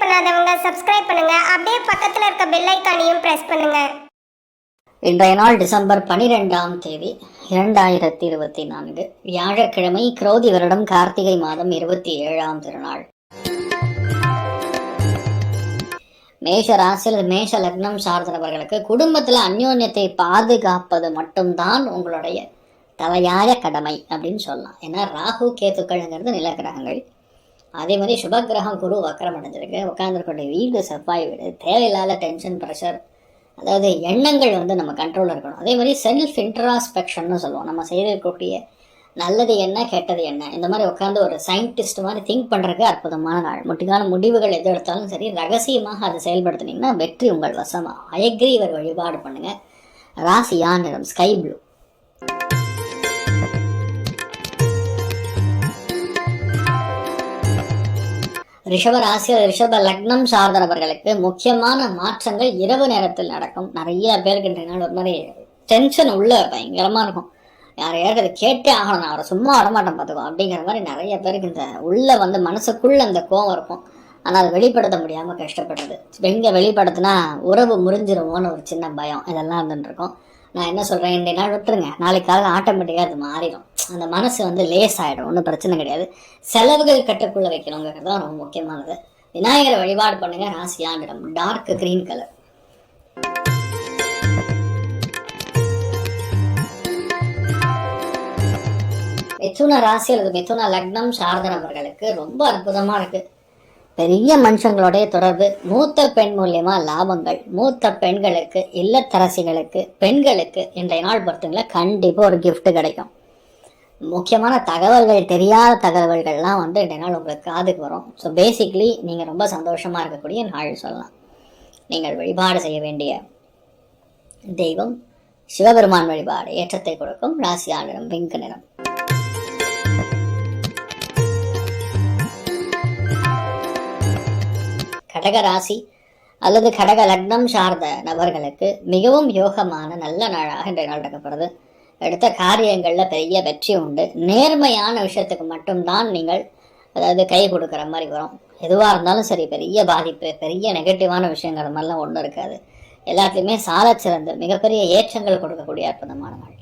பண்ணாதவங்க சப்ஸ்கிரைப் பண்ணுங்க. அப்படியே பக்கத்துல இருக்க பெல் ஐகானையும் பிரஸ் பண்ணுங்க. இன்றைய நாள் டிசம்பர் 12ஆம் தேதி 2024 வியாழக்கிழமை, குரோதி வருடம் கார்த்திகை மாதம் 27ஆம் திருநாள். மேஷ ராசியில் மேஷ லக்னம் சார்ந்தவர்களுக்கு குடும்பத்தில் அந்யோன்யத்தை பாதுகாப்பது மட்டும்தான் உங்களுடைய தலையாய கடமை அப்படின்னு சொல்லலாம். ஏன்னா ராகு கேத்துக்கள்ங்கிறது நிலக்கிரகங்கள். அதே மாதிரி சுபகிரகம் குரு வக்கரம் அடைஞ்சிருக்கு. உட்காந்துருக்கூடிய வீடு செவ்வாய் வீடு. தேவையில்லாத டென்ஷன், ப்ரெஷர், அதாவது எண்ணங்கள் நம்ம கண்ட்ரோலில் இருக்கணும். அதே மாதிரி செல்ஃப் இன்ட்ராஸ்பெக்ஷன்னு சொல்லுவோம். நம்ம செய்திருக்கக்கூடிய நல்லது என்ன கெட்டது என்ன, இந்த மாதிரி உட்காந்து ஒரு சயின்டிஸ்ட் மாதிரி திங்க் பண்ணுறதுக்கு அற்புதமான நாள். முட்டிக்கான முடிவுகள் எது எடுத்தாலும் சரி, ரகசியமாக அதை செயல்படுத்தினீங்கன்னா வெற்றி உங்கள் வசமாக. அயக்ரீவர் வழிபாடு பண்ணுங்க. ராசியா நிறம் ஸ்கை ப்ளூ. ரிஷப ராசியில் ரிஷப லக்னம் சார்ந்தவர்களுக்கு முக்கியமான மாற்றங்கள் இரவு நேரத்தில் நடக்கும். நிறைய பேருக்கு இன்றைய நாள் ஒரு மாதிரி டென்ஷன் உள்ள பயங்கரமாக இருக்கும். யாரையாவது அதை கேட்டே ஆகணும், நான் அவரை சும்மா வரமாட்டேன் பார்த்துக்கோ அப்படிங்கிற மாதிரி நிறைய பேருக்கு இந்த உள்ள மனசுக்குள்ள அந்த கோவம் இருக்கும். ஆனால் அதை வெளிப்படுத்த முடியாமல் கஷ்டப்படுறது. எங்கே வெளிப்படுத்தினா உறவு முறிஞ்சிருவோன்னு ஒரு சின்ன பயம் இதெல்லாம் இருந்துருக்கும். நான் என்ன சொல்கிறேன், இன்றைய நாள் விட்டுருங்க, நாளைக்கு காலையில் ஆட்டோமேட்டிக்காக அது மாறிடும். அந்த மனசு லேஸ் ஆகிடும், ஒன்றும் பிரச்சனை கிடையாது. செலவுகள் கட்டுக்குள்ளே வைக்கணுங்கிறது தான் ரொம்ப முக்கியமானது. விநாயகரை வழிபாடு பண்ணுங்க. ராசியா நிறம் டார்க் கிரீன் கலர். மிதுன ராசி அல்லது மிதுன லக்னம் சார்ந்த நபர்களுக்கு ரொம்ப அற்புதமாக இருக்குது. பெரிய மனுஷங்களுடைய தொடர்பு, மூத்த பெண் மூலியமா லாபங்கள், மூத்த பெண்களுக்கு, இல்லத்தரசிகளுக்கு, பெண்களுக்கு இன்றைய நாள் பொறுத்தவரை கண்டிப்பாக ஒரு கிஃப்ட் கிடைக்கும். முக்கியமான தகவல்கள், தெரியாத தகவல்கள்லாம் இன்றைய நாள் உங்களுக்கு காதுக்கு வரும். ஸோ பேசிக்லி நீங்கள் ரொம்ப சந்தோஷமாக இருக்கக்கூடிய நாள் சொல்லலாம். நீங்கள் வழிபாடு செய்ய வேண்டிய தெய்வம் சிவபெருமான் வழிபாடு ஏற்றத்தை கொடுக்கும். ராசியா நிறம் பிங்க் நிறம். கடக ராசி அல்லது கடக லக்னம் சார்ந்த நபர்களுக்கு மிகவும் யோகமான நல்ல நாளாக இன்றைய நாள் நடக்கப்படுது. எடுத்த காரியங்களில் பெரிய வெற்றி உண்டு. நேர்மையான விஷயத்துக்கு மட்டும்தான் நீங்கள் கை கொடுக்குற மாதிரி வரும். எதுவாக இருந்தாலும் சரி, பெரிய பாதிப்பு, பெரிய நெகட்டிவான விஷயங்கிற மாதிரிலாம் ஒன்றும் இருக்காது. எல்லாத்துலேயுமே சாலச் சிறந்து மிகப்பெரிய ஏற்றங்கள் கொடுக்கக்கூடிய அற்புதமான நாள்.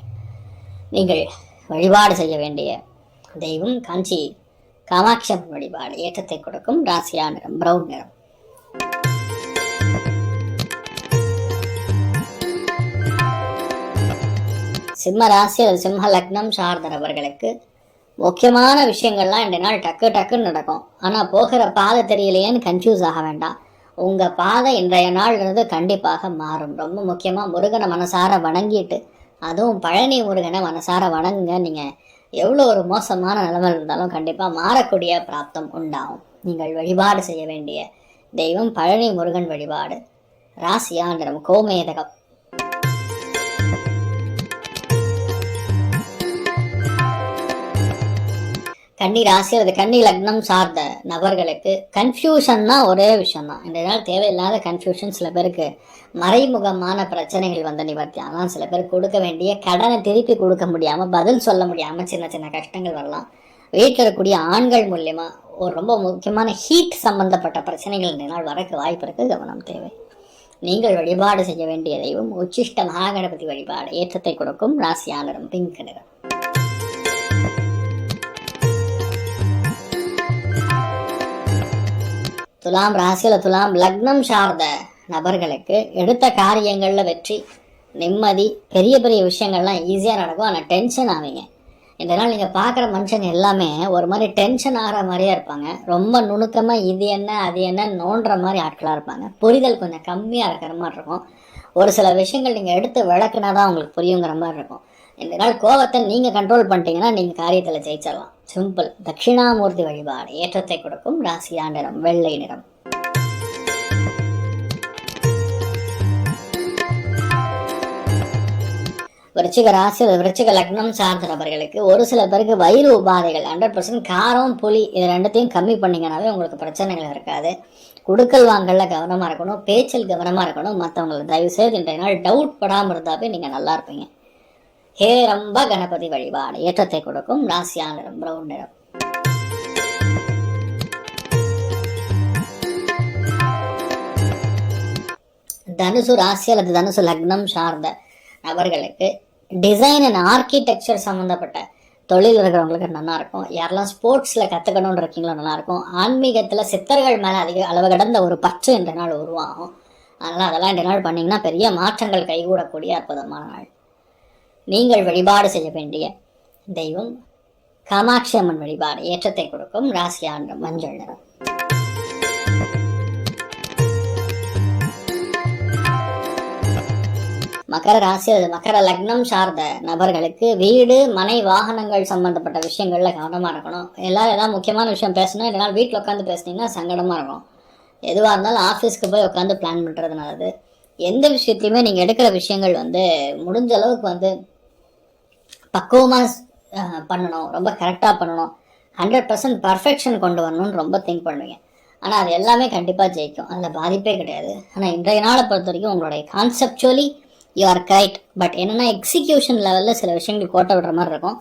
நீங்கள் வழிபாடு செய்ய வேண்டிய தெய்வம் காஞ்சி காமாட்சி வழிபாடு ஏற்றத்தை கொடுக்கும். ராசியா நிறம் பிரவுன் நிறம். சிம்ம ராசி அல்லது சிம்ம லக்னம் சார்ந்த நபர்களுக்கு முக்கியமான விஷயங்கள்லாம் இன்றைய நாள் டக்கு டக்குன்னு நடக்கும். ஆனால் போகிற பாதை தெரியலையேன்னு கன்ஃபியூஸ் ஆக வேண்டாம். உங்கள் பாதை இன்றைய நாள் கண்டிப்பாக மாறும். ரொம்ப முக்கியமாக முருகனை மனசார வணங்கிட்டு, அதுவும் பழனி முருகனை மனசார வணங்குங்க. நீங்கள் எவ்வளோ ஒரு மோசமான நிலைமை இருந்தாலும் கண்டிப்பாக மாறக்கூடிய பிராப்தம் உண்டாகும். நீங்கள் வழிபாடு செய்ய வேண்டிய தெய்வம் பழனி முருகன் வழிபாடு. ராசியா நிறம் கோமேதகம். கன்னி ராசி அல்லது கன்னி லக்னம் சார்ந்த நபர்களுக்கு கன்ஃபியூஷன்னா ஒரே விஷயம்தான். இந்த நாள் தேவையில்லாத கன்ஃபியூஷன். சில பேருக்கு மறைமுகமான பிரச்சனைகள் நிவர்த்தி. ஆனால் சில பேருக்கு கொடுக்க வேண்டிய கடனை திருப்பி கொடுக்க முடியாமல், பதில் சொல்ல முடியாமல் சின்ன சின்ன கஷ்டங்கள் வரலாம். வீட்டில் இருக்கக்கூடிய ஆண்கள் மூலியமாக ஒரு ரொம்ப முக்கியமான ஹீட் சம்பந்தப்பட்ட பிரச்சனைகள் இந்த நாள் வரக்கு வாய்ப்பு இருக்குது. கவனம் தேவை. நீங்கள் வழிபாடு செய்ய வேண்டிய தெய்வம் உச்சிஷ்ட மகாகணபதி வழிபாடு ஏற்றத்தை கொடுக்கும். ராசியா நிறம் பிங்க் நிறம். துலாம் ராசியில் துலாம் லக்னம் சார்ந்த நபர்களுக்கு எடுத்த காரியங்களில் வெற்றி, நிம்மதி, பெரிய பெரிய விஷயங்கள்லாம் ஈஸியாக நடக்கும். ஆனால் டென்ஷன் ஆவீங்க. இந்த நாள் நீங்கள் பார்க்குற மனுஷங்க எல்லாமே ஒரு மாதிரி டென்ஷன் ஆகிற மாதிரியே இருப்பாங்க. ரொம்ப நுணுக்கமாக இது என்ன அது என்ன நோண்டுற மாதிரி ஆட்களாக இருப்பாங்க. புரிதல் கொஞ்சம் கம்மியாக இருக்கிற மாதிரி இருக்கும். ஒரு சில விஷயங்கள் நீங்கள் எடுத்து விளக்குனா தான் உங்களுக்கு புரியுங்கிற மாதிரி இருக்கும். இந்த நாள் கோபத்தை நீங்கள் கண்ட்ரோல் பண்ணிட்டீங்கன்னா நீங்கள் காரியத்தில் ஜெயிச்சிடலாம். சிம்பிள். தட்சிணாமூர்த்தி வழிபாடு ஏற்றத்தை கொடுக்கும். ராசியா நிறம் வெள்ளை நிறம். விருச்சிக ராசி விருச்சிக லக்னம் சார்ந்த நபர்களுக்கு ஒரு சில பேருக்கு வயிறு உபாதைகள் 100% காரம் புளி இது ரெண்டுத்தையும் கம்மி பண்ணிங்கனாவே உங்களுக்கு பிரச்சனைகள் இருக்காது. குடுக்கல் வாங்கல கவனமாக இருக்கணும். பேச்சில் கவனமாக இருக்கணும். மற்றவங்களை தயவுசெய்து இன்றைய நாள் டவுட் படாமல் இருந்தாவே நீங்கள் நல்லா இருப்பீங்க. ஹேரம்ப கணபதி வழிபாடு ஏற்றத்தை கொடுக்கும். ராசியா நிறம் பிரவுன் நிறம். தனுசு ராசி அல்லது தனுசு லக்னம் சார்ந்த நபர்களுக்கு டிசைன் அண்ட் ஆர்கிடெக்சர் சம்மந்தப்பட்ட தொழில் இருக்கிறவங்களுக்கு நல்லா இருக்கும். யாரெல்லாம் ஸ்போர்ட்ஸில் கற்றுக்கணும்னு இருக்கீங்களோ நல்லாயிருக்கும். ஆன்மீகத்தில் சித்தர்கள் மேலே அதிக அளவு கடந்த ஒரு பற்று இந்த நாள் உருவாகும். அதனால் அதெல்லாம் இந்த நாள் பண்ணிங்கன்னா பெரிய மாற்றங்கள் கைகூடக்கூடிய அற்புதமான நாள். நீங்கள் வழிபாடு செய்ய வேண்டிய தெய்வம் காமாட்சி அம்மன் வழிபாடு ஏற்றத்தை கொடுக்கும். ராசியான மஞ்சள் நிறம். மகர ராசி அது மகர லக்னம் சார்ந்த நபர்களுக்கு வீடு மனை வாகனங்கள் சம்பந்தப்பட்ட விஷயங்கள்ல கவனமா இருக்கணும். ஏதாவது முக்கியமான விஷயம் பேசணும், இதனால் வீட்டில் உட்காந்து பேசுனீங்கன்னா சங்கடமா இருக்கும். எதுவாக இருந்தாலும் ஆஃபீஸ்க்கு போய் உட்காந்து பிளான் பண்ணுறது நல்லது. எந்த விஷயத்தையுமே நீங்கள் எடுக்கிற விஷயங்கள் முடிஞ்ச அளவுக்கு பக்குவமாக பண்ணணும், ரொம்ப கரெக்டாக பண்ணணும், 100% பர்ஃபெக்ஷன் கொண்டு வரணும்னு ரொம்ப திங்க் பண்ணுவீங்க. ஆனால் அது எல்லாமே கண்டிப்பாக ஜெயிக்கும், அதில் பாதிப்பே கிடையாது. ஆனால் இன்றைய நாளை பொறுத்த வரைக்கும் உங்களுடைய கான்செப்சுவலி யூ ஆர் கரெக்ட். பட் என்னென்னா எக்ஸிக்யூஷன் லெவலில் சில விஷயங்கள் கோட்டை விடுற மாதிரி இருக்கும்,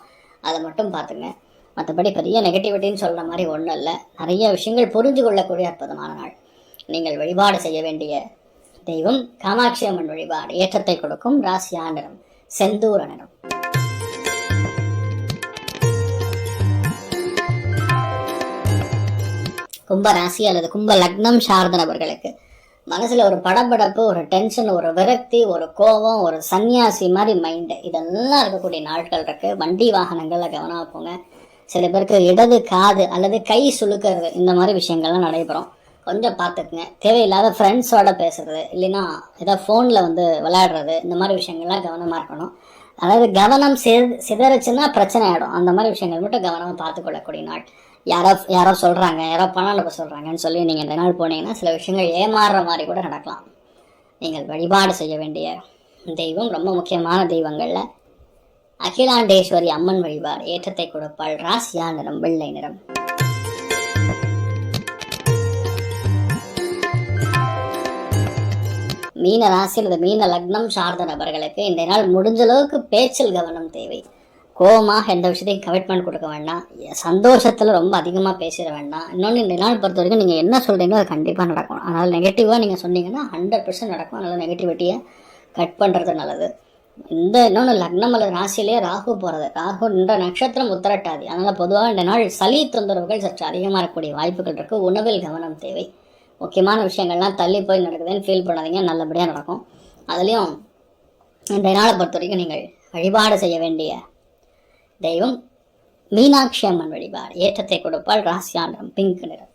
அதை மட்டும் பார்த்துங்க. மற்றபடி பெரிய நெகட்டிவிட்டின்னு சொல்கிற மாதிரி ஒன்றும் இல்லை. நிறைய விஷயங்கள் புரிஞ்சு கொள்ளக்கூடிய அற்புதமான நாள். நீங்கள் வழிபாடு செய்ய வேண்டிய தெய்வம் காமாட்சி அம்மன் வழிபாடு ஏற்றத்தை கொடுக்கும். ராசியா நிறம் செந்தூர நிறம். கும்ப ராசி அல்லது கும்ப லக்னம் சார்ந்த நபர்களுக்கு மனசுல ஒரு படபடப்பு, ஒரு டென்ஷன், ஒரு விரக்தி, ஒரு கோபம், ஒரு சன்னியாசி மாதிரி மைண்டு, இதெல்லாம் இருக்கக்கூடிய நாட்கள் இருக்கு. வண்டி வாகனங்கள்ல கவனமா போங்க. சில பேருக்கு இடது காது அல்லது கை சுழுக்கிறது இந்த மாதிரி விஷயங்கள்லாம் நடைபெறும், கொஞ்சம் பார்த்துக்குங்க. தேவையில்லாத ஃப்ரெண்ட்ஸோட பேசுறது, இல்லைன்னா ஏதாவது ஃபோனில் விளையாடுறது, இந்த மாதிரி விஷயங்கள்லாம் கவனமாக இருக்கணும். அதாவது கவனம் சிதறிச்சுன்னா பிரச்சனை ஆகிடும். அந்த மாதிரி விஷயங்கள் மட்டும் கவனமாக பார்த்துக்கொள்ளக்கூடிய நாள். யாரோ சொல்கிறாங்க, யாரோ பணம் அனுப்ப சொல்கிறாங்கன்னு சொல்லி நீங்கள் இந்த நாள் போனீங்கன்னா சில விஷயங்கள் ஏமாறுற மாதிரி கூட நடக்கலாம். நீங்கள் வழிபாடு செய்ய வேண்டிய தெய்வம் ரொம்ப முக்கியமான தெய்வங்களில் அகிலாண்டேஸ்வரி அம்மன் வழிபாடு ஏற்றத்தை கொடுப்பாள். ராசியா நிறம் வெள்ளை நிறம். மீன ராசி அல்லது மீன லக்னம் சார்ந்த நபர்களுக்கு இந்த நாள் முடிஞ்ச அளவுக்கு பேச்சில் கவனம் தேவை. கோபமாக எந்த விஷயத்தையும் கமிட்மெண்ட் கொடுக்க வேண்டாம். சந்தோஷத்தில் ரொம்ப அதிகமாக பேசிட வேண்டாம். இன்னொன்று இந்த நாள் பொறுத்த வரைக்கும் நீங்கள் என்ன சொல்கிறீங்களோ அது கண்டிப்பாக நடக்கும். அதனால் நெகட்டிவாக நீங்கள் சொன்னீங்கன்னா 100% நடக்கும். அதனால் நெகட்டிவிட்டியை கட் பண்ணுறது நல்லது. இன்னொன்று லக்னம் அல்லது ராசியிலேயே ராகு போகிறது. ராகு என்ற நட்சத்திரம் உத்தரட்டாதி. அதனால் பொதுவாக இந்த நாள் சளி தொந்தரவுகள் சற்று அதிகமாக இருக்கக்கூடிய வாய்ப்புகள் இருக்குது. உணவில் கவனம் தேவை. முக்கியமான விஷயங்கள்லாம் தள்ளி போய் நடக்குதுன்னு ஃபீல் பண்ணாதீங்க, நல்லபடியாக நடக்கும். அதுலேயும் இந்த நாளை பொறுத்த வரைக்கும் நீங்கள் வழிபாடு செய்ய வேண்டிய தெய்வம் மீனாட்சி அம்மன் வழிபாடு ஏற்றத்தை கொடுப்பாள். ராசியா நிறம் பிங்க் நிறம்.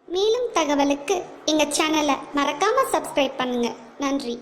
மேலும் தகவலுக்கு எங்கள் சேனலை மறக்காமல் சப்ஸ்கிரைப் பண்ணுங்கள். நன்றி.